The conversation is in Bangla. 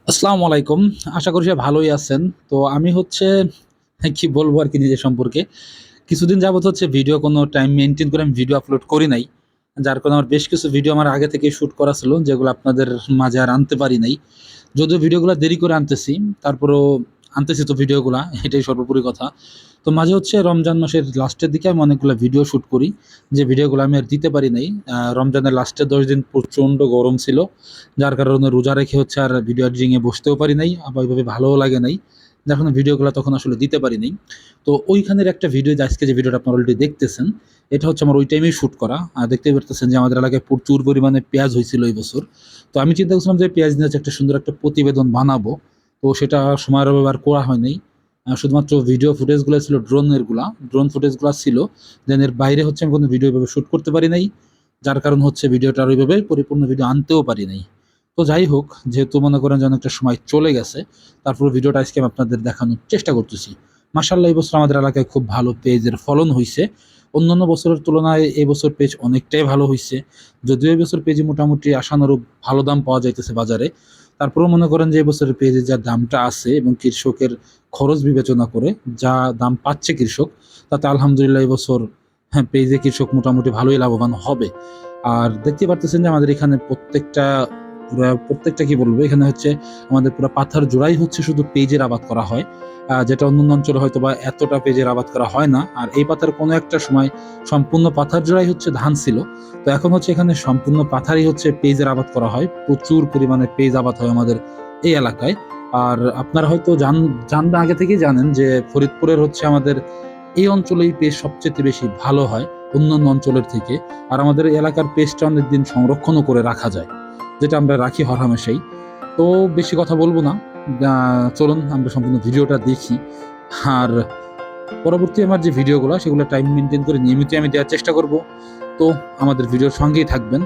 আসসালামু আলাইকুম। আশা করি সবাই ভালোই আছেন। তো আমি হচ্ছে কি বলবো আরকি নিজের সম্পর্কে। কিছুদিন যাবত হচ্ছে ভিডিও কোনো টাইম মেইনটেইন করে আমি ভিডিও আপলোড করি নাই। যার কারণে আমার বেশ কিছু ভিডিও আমার আগে থেকেই শুট করা ছিল যেগুলো আপনাদের মাঝে আর আনতে পারি নাই। যদিও ভিডিওগুলা দেরি করে আনতেছি, তারপরেও আনতেছি তো ভিডিওগুলা, এটাই সর্বোপরি কথা। তো মাঝে হচ্ছে রমজান মাসের লাস্টের দিকে আমি অনেকগুলা ভিডিও শুট করি, যে ভিডিওগুলো আমি আর দিতে পারি নাই। রমজানের লাস্টের ১০ দিন প্রচণ্ড গরম ছিল। যার কারণে রোজা রেখে হচ্ছে আর ভিডিও এডিটিং এ বসতেও পারি নাই। আবার ওইভাবে ভালোও লাগে নাই। যার কারণে ভিডিওগুলা তখন আসলে দিতে পারি নাই। তো ওইখানের একটা ভিডিও, যে আজকে যে ভিডিওটা আপনারা অলরেডি দেখতেছেন, এটা হচ্ছে আমার ওই টাইমেই শুট করা। দেখতেই পারতেছেন যে আমাদের এলাকায় প্রচুর পরিমাণে পেঁয়াজ হইছিল এই বছর। তো আমি চিন্তা করছিলাম যে পেঁয়াজ নিয়ে হচ্ছে একটা সুন্দর একটা প্রতিবেদন বানাবো। তো সেটা সময়ের অভাবে আর করা হয় নাই। শুধুমাত্র ভিডিও ফুটেজগুলো ছিল ড্রোন ফুটেজগুলা ছিল। দেন এর বাইরে হচ্ছে আমি কোনো ভিডিও এভাবে শুট করতে পারি নাই। যার কারণ হচ্ছে ভিডিওটা আর ওইভাবে পরিপূর্ণ ভিডিও আনতেও পারি নাই। তো যাই হোক, যেহেতু মনে করেন যে অনেকটা সময় চলে গেছে, তারপরে ভিডিওটা আজকে আমি আপনাদের দেখানোর চেষ্টা করতেছি। মাশাআল্লাহ এই বছর আমাদের এলাকায় খুব ভালো পেজের ফলন হইছে। অন্যান্য বছরের তুলনায় এই বছর পেজ অনেকটাই ভালো হইছে। যদিও এই বছর পেজে মোটামুটি আশানুরূপ ভালো দাম পাওয়া যাইতেছে বাজারে। তারপরেও মনে করেন যে এবছরের পেজের যা দামটা আছে এবং কৃষকের খরচ বিবেচনা করে যা দাম পাচ্ছে কৃষক, তাতে আলহামদুলিল্লাহ এবছর হ্যাঁ, পেজে কৃষক মোটামুটি ভালোই লাভবান হবে। আর দেখতে পারতেছেন যে আমাদের এখানে প্রত্যেকটা কি বলবো, এখানে হচ্ছে আমাদের পুরা পাথার জোড়াই হচ্ছে শুধু পেজের আবাদ করা হয়। যেটা অন্যান্য অঞ্চলে হয়তোবা এতটা পেজের আবাদ করা হয় না। আর এই পাতার কোনো একটা সময় সম্পূর্ণ পাথার জোড়াই হচ্ছে ধান ছিল। তো এখন হচ্ছে এখানে সম্পূর্ণ পাথারই হচ্ছে পেজের আবাদ করা হয়। প্রচুর পরিমাণে পেজ আবাদ হয় আমাদের এই এলাকায়। আর আপনারা হয়তো জানবেন, আগে থেকেই জানেন যে ফরিদপুরের হচ্ছে আমাদের এই অঞ্চলেই পেজ সবচেয়ে বেশি ভালো হয় অন্যান্য অঞ্চলের থেকে। আর আমাদের এলাকার পেজটা অনেকদিন সংরক্ষণও করে রাখা যায়, যেটা আমরা রাখি হরহামেশাই। তো বেশি কথা বলবো না। চলুন আমরা সম্পূর্ণ ভিডিওটা দেখি। আর পরবর্তী আমার যে ভিডিওগুলো সেগুলো টাইম মেনটেন করে নিয়মিতই আমি দেওয়ার চেষ্টা করব। তো আমাদের ভিডিওর সঙ্গেই থাকবেন।